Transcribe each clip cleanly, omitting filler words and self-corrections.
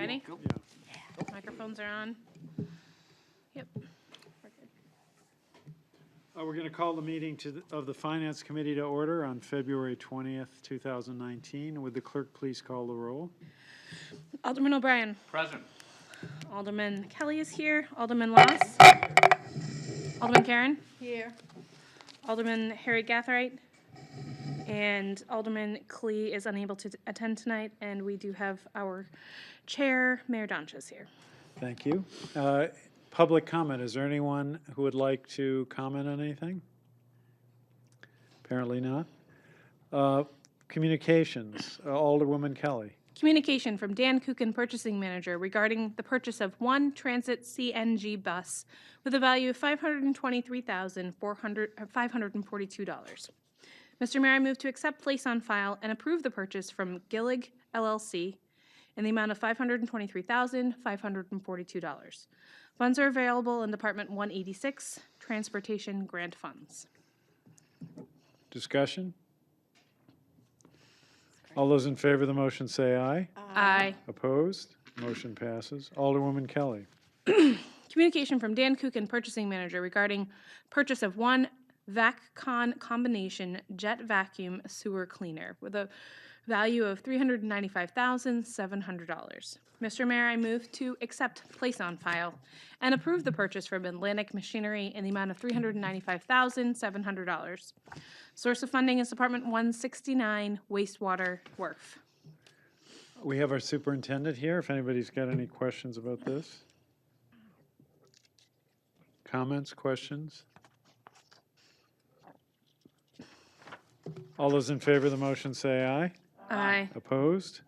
ready? Yeah. Microphones are on. Yep. We're good. We're going to call the meeting of the Finance Committee to order on February 20th, 2019. Would the clerk please call the roll? Alderman O'Brien. Present. Alderman Kelly is here. Alderman Loss. Alderman Karen. Here. Alderman Harry Gathright. And Alderman Klee is unable to attend tonight, and we do have our chair, Mayor Donches, here. Thank you. Public comment. Is there anyone who would like to comment on anything? Apparently not. Communications. Alderwoman Kelly. Communication from Dan Kukin, Purchasing Manager, regarding the purchase of one transit CNG bus with a value of $523,542. Mr. Mayor, I move to accept, place on file, and approve the purchase from Gillig LLC in the amount of $523,542. Funds are available in Department 186, Transportation Grant Funds. Discussion? All those in favor of the motion say aye. Aye. Opposed? Motion passes. Alderwoman Kelly. Communication from Dan Kukin, Purchasing Manager, regarding purchase of one VacCon combination jet vacuum sewer cleaner with a value of $395,700. Mr. Mayor, I move to accept, place on file, and approve the purchase from Atlantic Machinery in the amount of $395,700. Source of funding is Department 169, wastewater WRF. We have our superintendent here, if anybody's got any questions about this. Comments, questions? All those in favor of the motion say aye. Aye. Opposed?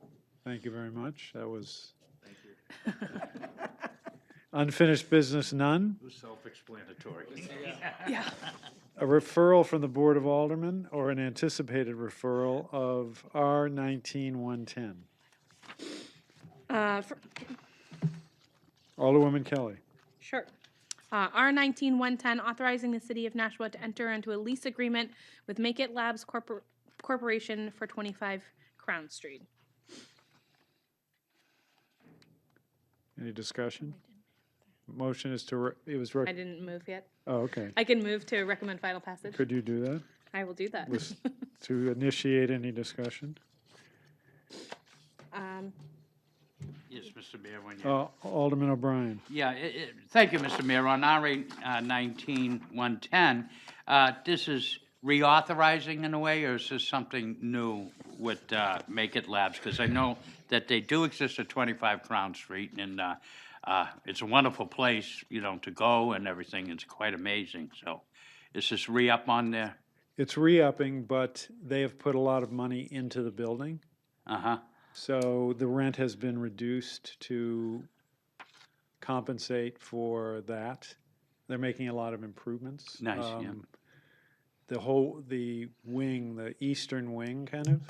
Thank you very much. That was unfinished business, none. It was self-explanatory. Yeah. A referral from the Board of Aldermen or an anticipated referral of R-19-110. Alderwoman Kelly. Sure. R-19-110, authorizing the City of Nashua to enter into a lease agreement with Make It Labs Corporation for 25 Crown Street. Any discussion? Motion is to, I didn't move yet. oh, okay. I can move to recommend final passage. Could you do that? I will do that. To initiate any discussion? Yes, Mr. Mayor, when you... Alderman O'Brien. Yeah, thank you, Mr. Mayor. On R-19-110, this is reauthorizing in a way, or is this something new with Make It Labs? Because I know that they do exist at 25 Crown Street, and it's a wonderful place, you know, to go and everything. It's quite amazing. So is this re-up on there? It's re-upping, but they have put a lot of money into the building. Uh-huh. So the rent has been reduced to compensate for that. They're making a lot of improvements. Nice, yeah. The wing, the eastern wing kind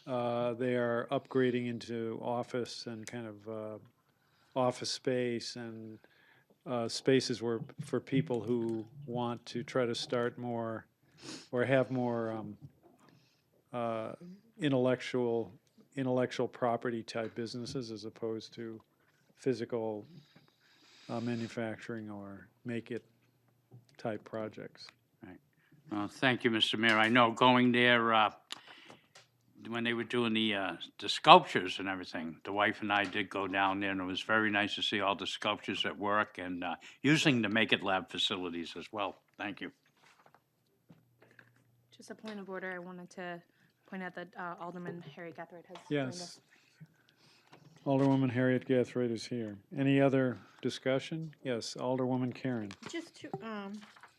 of, they are upgrading into office and kind of office space and spaces where for people who want to try to start more or have more intellectual property type businesses as opposed to physical manufacturing or make it type projects. Right. Well, thank you, Mr. Mayor. I know going there, when they were doing the sculptures and everything, the wife and I did go down there, and it was very nice to see all the sculptures at work and using the Make It Lab facilities as well. Thank you. Just a point of order, I wanted to point out that Alderman Harry Gathright has joined us. Yes. Alderwoman Harriet Gathright is here. Any other discussion? Yes, Alderwoman Karen.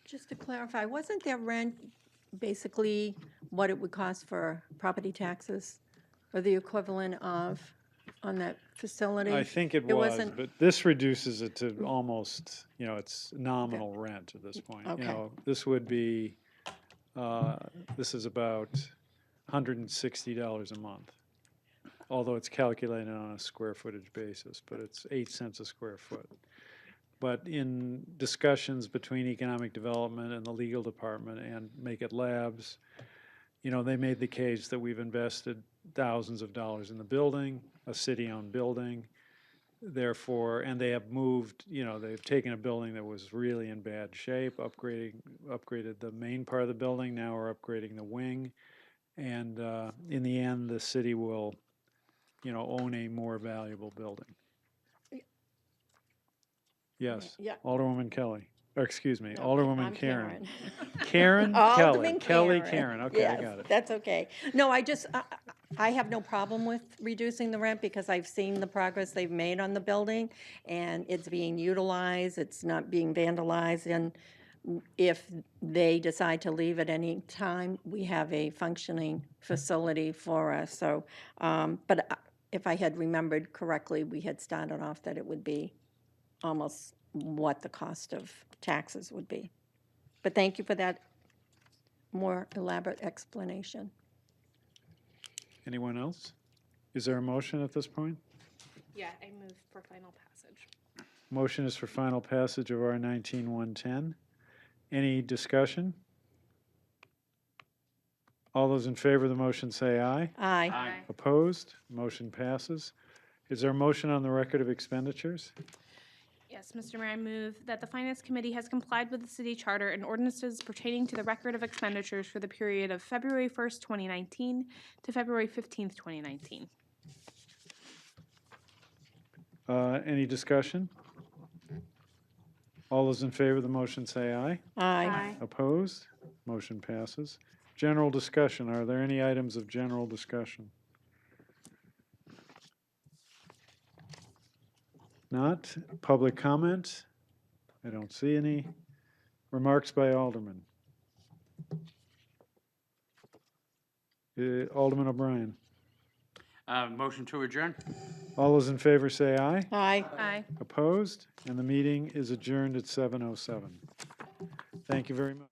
Just to clarify, wasn't their rent basically what it would cost for property taxes, or the equivalent of on that facility? I think it was, but this reduces it to almost, you know, it's nominal rent at this point. Okay. You know, this would be, this is about $160 a month, although it's calculated on a square footage basis, but it's 8 cents a square foot. But in discussions between economic development and the legal department and Make It Labs, you know, they made the case that we've invested thousands of dollars in the building, a city-owned building. Therefore, and they have moved, they've taken a building that was really in bad shape, upgraded the main part of the building, now we're upgrading the wing. And in the end, the city will, own a more valuable building. Yes, Yeah. Alderwoman Kelly, or excuse me, No, Alderwoman I'm Karen. Karen Kelly, Alderman Kelly Karen. Karen, okay, I Yes, got it. that's okay. No, I have no problem with reducing the rent because I've seen the progress they've made on the building, and it's being utilized, it's not being vandalized, and if they decide to leave at any time, we have a functioning facility for us, so, but if I had remembered correctly, we had started off that it would be almost what the cost of taxes would be. But thank you for that more elaborate explanation. Anyone else? Is there a motion at this point? Yeah, I move for final passage. Motion is for final passage of R 19-110. Any discussion? All those in favor of the motion say aye. Aye. Opposed? Motion passes. Is there a motion on the record of expenditures? Yes, Mr. Mayor, I move that the Finance Committee has complied with the city charter and ordinances pertaining to the record of expenditures for the period of February 1st, 2019 to February 15th, 2019. Any discussion? All those in favor of the motion say aye. Aye. Opposed? Motion passes. General discussion. Are there any items of general discussion? Not. Public comment? I don't see any. Remarks by Alderman. Alderman O'Brien. Motion to adjourn? All those in favor say aye. Aye. Aye. Opposed? And the meeting is adjourned at 7:07. Thank you very much.